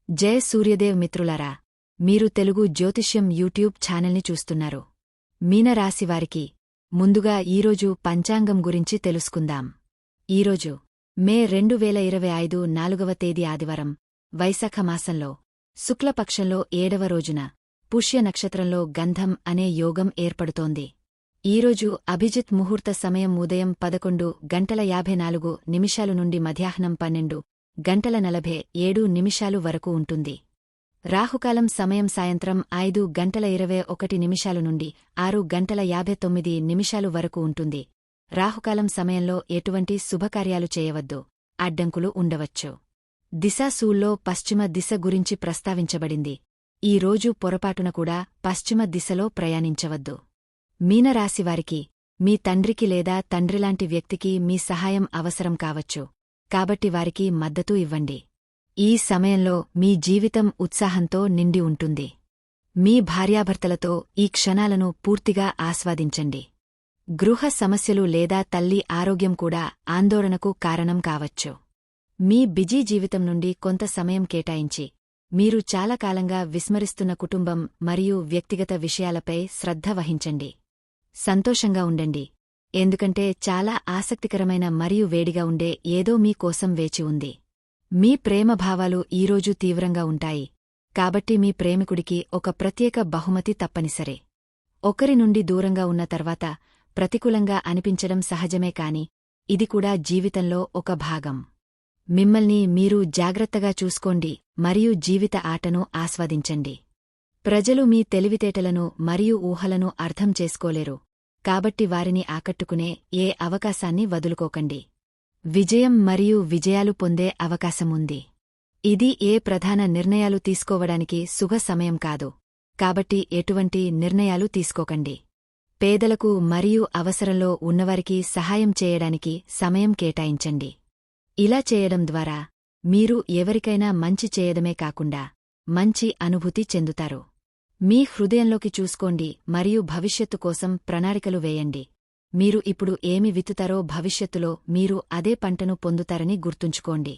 జయ సూర్యదేవ్ మిత్రులారా, మీరు తెలుగు జ్యోతిష్యం యూట్యూబ్ ఛానల్ని చూస్తున్నారు. మీనరాశివారికి ముందుగా ఈరోజు పంచాంగం గురించి తెలుసుకుందాం. ఈరోజు మే 2025 4వ తేదీ ఆదివారం, వైశాఖ మాసంలో శుక్లపక్షంలో 7వ రోజున పుష్య నక్షత్రంలో గంధం అనే యోగం ఏర్పడుతోంది. ఈరోజు అభిజిత్ ముహూర్త సమయం ఉదయం 11:54 నుండి మధ్యాహ్నం 12:47 వరకు ఉంటుంది. రాహుకాలం సమయం సాయంత్రం 5:21 నుండి 6:59 వరకు ఉంటుంది. రాహుకాలం సమయంలో ఎటువంటి శుభకార్యాలు చేయవద్దు, అడ్డంకులు ఉండవచ్చు. దిశాశూల్లో పశ్చిమ దిశ గురించి ప్రస్తావించబడింది. ఈ రోజు పొరపాటున కూడా పశ్చిమ దిశలో ప్రయాణించవద్దు. మీనరాశివారికి మీ తండ్రికి లేదా తండ్రిలాంటి వ్యక్తికి మీ సహాయం అవసరం కావచ్చు, కాబట్టి వారికి మద్దతు ఇవ్వండి. ఈ సమయంలో మీ జీవితం ఉత్సాహంతో నిండి ఉంటుంది. మీ భార్యాభర్తలతో ఈ క్షణాలను పూర్తిగా ఆస్వాదించండి. గృహ సమస్యలు లేదా తల్లి ఆరోగ్యం కూడా ఆందోళనకు కారణం కావచ్చు. మీ బిజీ జీవితం నుండి కొంత సమయం కేటాయించి మీరు చాలా కాలంగా విస్మరిస్తున్న కుటుంబం మరియు వ్యక్తిగత విషయాలపై శ్రద్ధ వహించండి. సంతోషంగా ఉండండి, ఎందుకంటే చాలా ఆసక్తికరమైన మరియు వేడిగా ఉండే ఏదో మీ కోసం వేచి ఉంది. మీ ప్రేమభావాలు ఈరోజు తీవ్రంగా ఉంటాయి, కాబట్టి మీ ప్రేమికుడికి ఒక ప్రత్యేక బహుమతి తప్పనిసరే. ఒకరి నుండి దూరంగా ఉన్న తర్వాత ప్రతికూలంగా అనిపించడం సహజమే, కాని ఇది కూడా జీవితంలో ఒక భాగం. మిమ్మల్ని మీరు జాగ్రత్తగా చూసుకోండి మరియు జీవిత ఆటను ఆస్వాదించండి. ప్రజలు మీ తెలివితేటలను మరియు ఊహలను అర్థం చేసుకోలేరు, కాబట్టి వారిని ఆకట్టుకునే ఏ అవకాశాన్ని వదులుకోకండి. విజయం మరియు విజయాలు పొందే అవకాశముంది. ఇది ఏ ప్రధాన నిర్ణయాలు తీసుకోవడానికి సుగ సమయం కాదు, కాబట్టి ఎటువంటి నిర్ణయాలు తీసుకోకండి. పేదలకు మరియు అవసరంలో ఉన్నవారికి సహాయం చేయడానికి సమయం కేటాయించండి. ఇలా చేయడం ద్వారా మీరు ఎవరికైనా మంచి చేయడమే కాకుండా మంచి అనుభూతి చెందుతారు. మీ హృదయంలోకి చూసుకోండి మరియు భవిష్యత్తు కోసం ప్రణాళికలు వేయండి. మీరు ఇప్పుడు ఏమి విత్తుతారో భవిష్యత్తులో మీరు అదే పంటను పొందుతారని గుర్తుంచుకోండి.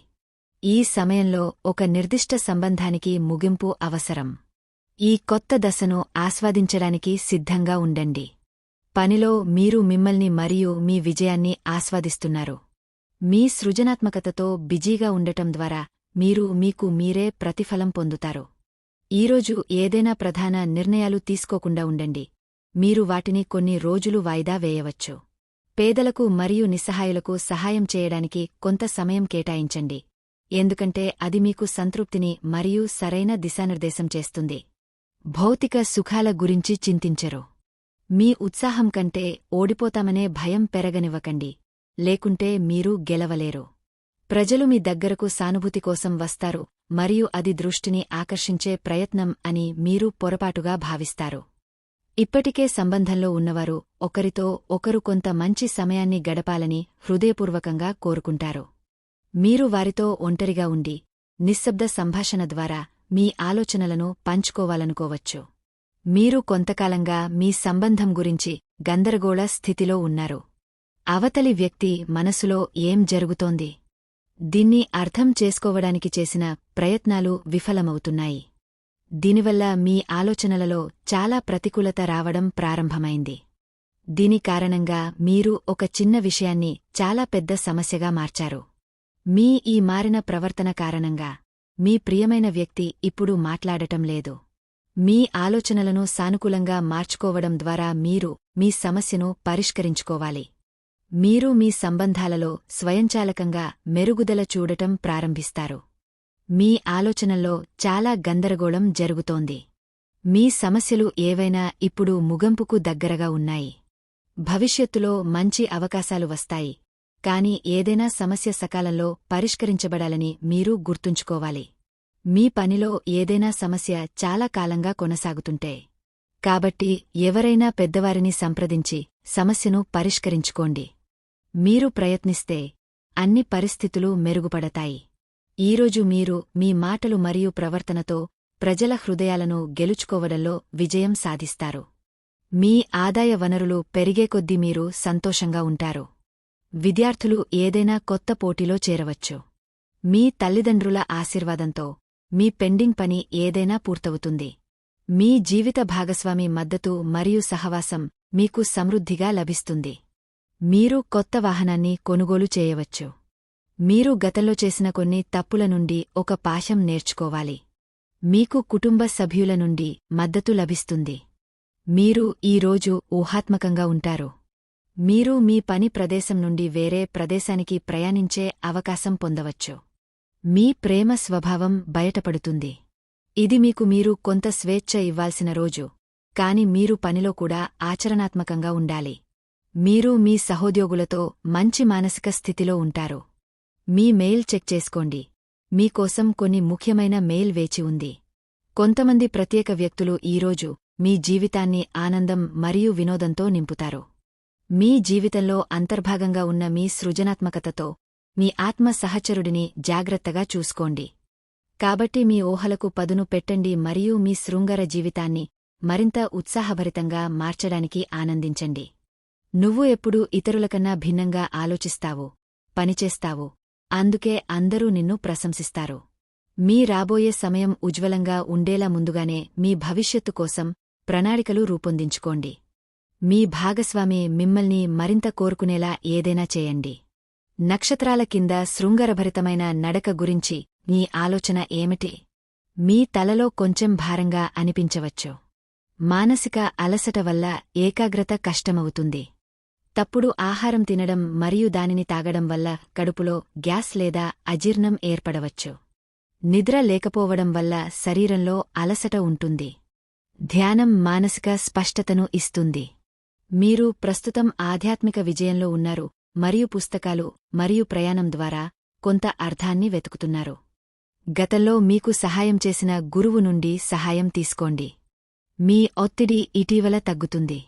ఈ సమయంలో ఒక నిర్దిష్ట సంబంధానికి ముగింపు అవసరం. ఈ కొత్త దశను ఆస్వాదించడానికి సిద్ధంగా ఉండండి. పనిలో మీరు మిమ్మల్ని మరియు మీ విజయాన్ని ఆస్వాదిస్తున్నారు. మీ సృజనాత్మకతతో బిజీగా ఉండటం ద్వారా మీరు మీకు మీరే ప్రతిఫలం పొందుతారు. ఈరోజు ఏదైనా ప్రధాన నిర్ణయాలు తీసుకోకుండా ఉండండి. మీరు వాటిని కొన్ని రోజులు వాయిదా వేయవచ్చు. పేదలకు మరియు నిస్సహాయులకు సహాయం చేయడానికి కొంత సమయం కేటాయించండి, ఎందుకంటే అది మీకు సంతృప్తిని మరియు సరైన దిశానిర్దేశం చేస్తుంది. భౌతిక సుఖాల గురించి చింతించరు. మీ ఉత్సాహం కంటే ఓడిపోతామనే భయం పెరగనివ్వకండి, లేకుంటే మీరు గెలవలేరు. ప్రజలు మీ దగ్గరకు సానుభూతి కోసం వస్తారు మరియు అది దృష్టిని ఆకర్షించే ప్రయత్నం అని మీరు పొరపాటుగా భావిస్తారు. ఇప్పటికే సంబంధంలో ఉన్నవారు ఒకరితో ఒకరు కొంత మంచి సమయాన్ని గడపాలని హృదయపూర్వకంగా కోరుకుంటారు. మీరు వారితో ఒంటరిగా ఉండి నిశ్శబ్ద సంభాషణ ద్వారా మీ ఆలోచనలను పంచుకోవాలనుకోవచ్చు. మీరు కొంతకాలంగా మీ సంబంధం గురించి గందరగోళ స్థితిలో ఉన్నారు. అవతలి వ్యక్తి మనసులో ఏం జరుగుతోంది? దీన్ని అర్థం చేసుకోవడానికి చేసిన ప్రయత్నాలు విఫలమవుతున్నాయి. దీనివల్ల మీ ఆలోచనలలో చాలా ప్రతికూలత రావడం ప్రారంభమైంది. దీని కారణంగా మీరు ఒక చిన్న విషయాన్ని చాలా పెద్ద సమస్యగా మార్చారు. మీ ఈ మారిన ప్రవర్తన కారణంగా మీ ప్రియమైన వ్యక్తి ఇప్పుడు మాట్లాడటం లేదు. మీ ఆలోచనలను సానుకూలంగా మార్చుకోవడం ద్వారా మీరు మీ సమస్యను పరిష్కరించుకోవాలి. మీరు మీ సంబంధాలలో స్వయంచాలకంగా మెరుగుదల చూడటం ప్రారంభిస్తారు. మీ ఆలోచనల్లో చాలా గందరగోళం జరుగుతోంది. మీ సమస్యలు ఏవైనా ఇప్పుడు ముగింపుకు దగ్గరగా ఉన్నాయి. భవిష్యత్తులో మంచి అవకాశాలు వస్తాయి, కాని ఏదైనా సమస్య సకాలంలో పరిష్కరించబడాలని మీరు గుర్తుంచుకోవాలి. మీ పనిలో ఏదైనా సమస్య చాలా కాలంగా కొనసాగుతుంటే, కాబట్టి ఎవరైనా పెద్దవారిని సంప్రదించి సమస్యను పరిష్కరించుకోండి. మీరు ప్రయత్నిస్తే అన్ని పరిస్థితులు మెరుగుపడతాయి. ఈరోజు మీరు మీ మాటలు మరియు ప్రవర్తనతో ప్రజల హృదయాలను గెలుచుకోవడంలో విజయం సాధిస్తారు. మీ ఆదాయ వనరులు పెరిగే కొద్దీ మీరు సంతోషంగా ఉంటారు. విద్యార్థులు ఏదైనా కొత్త పోటీలో చేరవచ్చు. మీ తల్లిదండ్రుల ఆశీర్వాదంతో మీ పెండింగ్ పని ఏదైనా పూర్తవుతుంది. మీ జీవిత భాగస్వామి మద్దతు మరియు సహవాసం మీకు సమృద్ధిగా లభిస్తుంది. మీరు కొత్త వాహనాన్ని కొనుగోలు చేయవచ్చు. మీరు గతంలో చేసిన కొన్ని తప్పుల నుండి ఒక పాఠం నేర్చుకోవాలి. మీకు కుటుంబ సభ్యుల నుండి మద్దతు లభిస్తుంది. మీరు ఈ రోజు ఊహాత్మకంగా ఉంటారు. మీరు మీ పని ప్రదేశం నుండి వేరే ప్రదేశానికి ప్రయాణించే అవకాశం పొందవచ్చు. మీ ప్రేమ స్వభావం బయటపడుతుంది. ఇది మీకు మీరు కొంత స్వేచ్ఛ ఇవ్వాల్సిన రోజు, కాని మీరు పనిలో కూడా ఆచరణాత్మకంగా ఉండాలి. మీరు మీ సహోద్యోగులతో మంచి మానసిక స్థితిలో ఉంటారు. మీ మెయిల్ చెక్ చేసుకోండి. మీకోసం కొన్ని ముఖ్యమైన మెయిల్ వేచి ఉంది. కొంతమంది ప్రత్యేక వ్యక్తులు ఈరోజు మీ జీవితాన్ని ఆనందం మరియు వినోదంతో నింపుతారు. మీ జీవితంలో అంతర్భాగంగా ఉన్న మీ సృజనాత్మకతతో మీ ఆత్మ సహచరుడిని జాగ్రత్తగా చూసుకోండి. కాబట్టి మీ ఊహలకు పదును పెట్టండి మరియు మీ శృంగార జీవితాన్ని మరింత ఉత్సాహభరితంగా మార్చడానికి ఆనందించండి. నువ్వు ఎప్పుడూ ఇతరులకన్నా భిన్నంగా ఆలోచిస్తావు, పనిచేస్తావు. అందుకే అందరూ నిన్ను ప్రశంసిస్తారు. మీ రాబోయే సమయం ఉజ్వలంగా ఉండేలా ముందుగానే మీ భవిష్యత్తు కోసం ప్రణాళికలు రూపొందించుకోండి. మీ భాగస్వామి మిమ్మల్ని మరింత కోరుకునేలా ఏదైనా చేయండి. నక్షత్రాల కింద శృంగారభరితమైన నడక గురించి మీ ఆలోచన ఏమిటి? మీ తలలో కొంచెం భారంగా అనిపించవచ్చు. మానసిక అలసట వల్ల ఏకాగ్రత కష్టమవుతుంది. తప్పుడు ఆహారం తినడం మరియు దానిని తాగడం వల్ల కడుపులో గ్యాస్ లేదా అజీర్ణం ఏర్పడవచ్చు. నిద్ర లేకపోవడం వల్ల శరీరంలో అలసట ఉంటుంది. ధ్యానం మానసిక స్పష్టతను ఇస్తుంది. మీరు ప్రస్తుతం ఆధ్యాత్మిక విజయంలో ఉన్నారు మరియు పుస్తకాలు మరియు ప్రయాణం ద్వారా కొంత అర్థాన్ని వెతుకుతున్నారు. గతంలో మీకు సహాయం చేసిన గురువు నుండి సహాయం తీసుకోండి. మీ ఒత్తిడి ఇటీవల తగ్గుతుంది.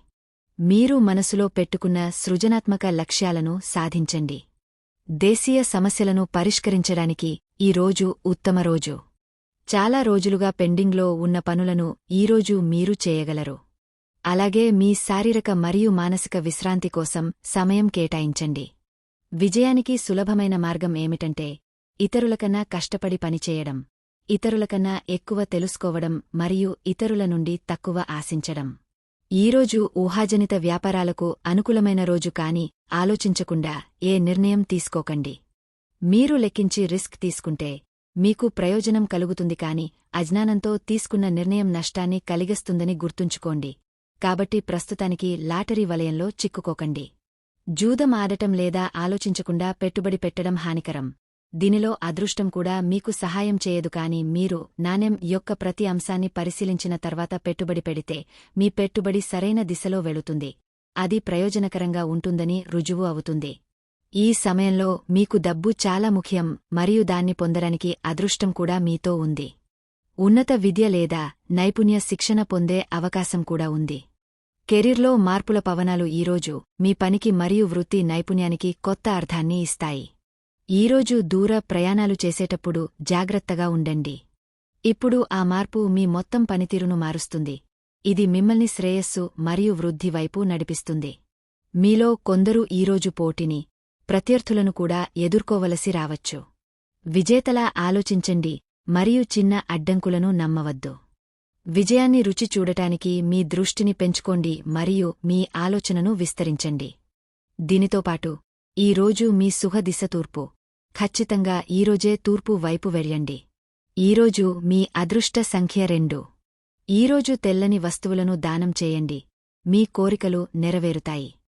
మీరు మనసులో పెట్టుకున్న సృజనాత్మక లక్ష్యాలను సాధించండి. దేశీయ సమస్యలను పరిష్కరించడానికి ఈ రోజు ఉత్తమ రోజు. చాలా రోజులుగా పెండింగ్లో ఉన్న పనులను ఈరోజు మీరు చేయగలరు. అలాగే మీ శారీరక మరియు మానసిక విశ్రాంతి కోసం సమయం కేటాయించండి. విజయానికి సులభమైన మార్గం ఏమిటంటే ఇతరులకన్నా కష్టపడి పనిచేయడం, ఇతరులకన్నా ఎక్కువ తెలుసుకోవడం మరియు ఇతరుల నుండి తక్కువ ఆశించడం. ఈరోజు ఊహాజనిత వ్యాపారాలకు అనుకూలమైన రోజు కాని ఆలోచించకుండా ఏ నిర్ణయం తీసుకోకండి. మీరు లెక్కించి రిస్క్ తీసుకుంటే మీకు ప్రయోజనం కలుగుతుంది కాని అజ్ఞానంతో తీసుకున్న నిర్ణయం నష్టాన్ని కలిగిస్తుందని గుర్తుంచుకోండి. కాబట్టి ప్రస్తుతానికి లాటరీ వలయంలో చిక్కుకోకండి. జూదం ఆడటం లేదా ఆలోచించకుండా పెట్టుబడి పెట్టడం హానికరం. దీనిలో అదృష్టం కూడా మీకు సహాయం చేయదు కాని మీరు నాణెం యొక్క ప్రతి అంశాన్ని పరిశీలించిన తర్వాత పెట్టుబడి పెడితే మీ పెట్టుబడి సరైన దిశలో వెళుతుంది. అది ప్రయోజనకరంగా ఉంటుందని రుజువు అవుతుంది. ఈ సమయంలో మీకు డబ్బు చాలా ముఖ్యం మరియు దాన్ని పొందడానికి అదృష్టం కూడా మీతో ఉంది. ఉన్నత విద్య లేదా నైపుణ్య శిక్షణ పొందే అవకాశం కూడా ఉంది. కెరీర్లో మార్పుల పవనాలు ఈరోజు మీ పనికి మరియు వృత్తి నైపుణ్యానికి కొత్త అర్థాన్ని ఇస్తాయి. ఈరోజు దూర ప్రయాణాలు చేసేటప్పుడు జాగ్రత్తగా ఉండండి. ఇప్పుడు ఆ మార్పు మీ మొత్తం పనితీరును మారుస్తుంది. ఇది మిమ్మల్ని శ్రేయస్సు మరియు వృద్ధి వైపు నడిపిస్తుంది. మీలో కొందరు ఈరోజు పోటీని, ప్రత్యర్థులను కూడా ఎదుర్కోవలసి రావచ్చు. విజేతలా ఆలోచించండి మరియు చిన్న అడ్డంకులను నమ్మవద్దు. విజయాన్ని రుచి చూడటానికి మీ దృష్టిని పెంచుకోండి మరియు మీ ఆలోచనను విస్తరించండి. దీనితోపాటు ఈరోజు మీ సుఖదిశ తూర్పు. ఖచ్చితంగా ఈరోజే తూర్పు వైపు వెళ్యండి. ఈరోజు మీ అదృష్ట సంఖ్య 2. ఈరోజు తెల్లని వస్తువులను దానం చేయండి. మీ కోరికలు నెరవేరుతాయి.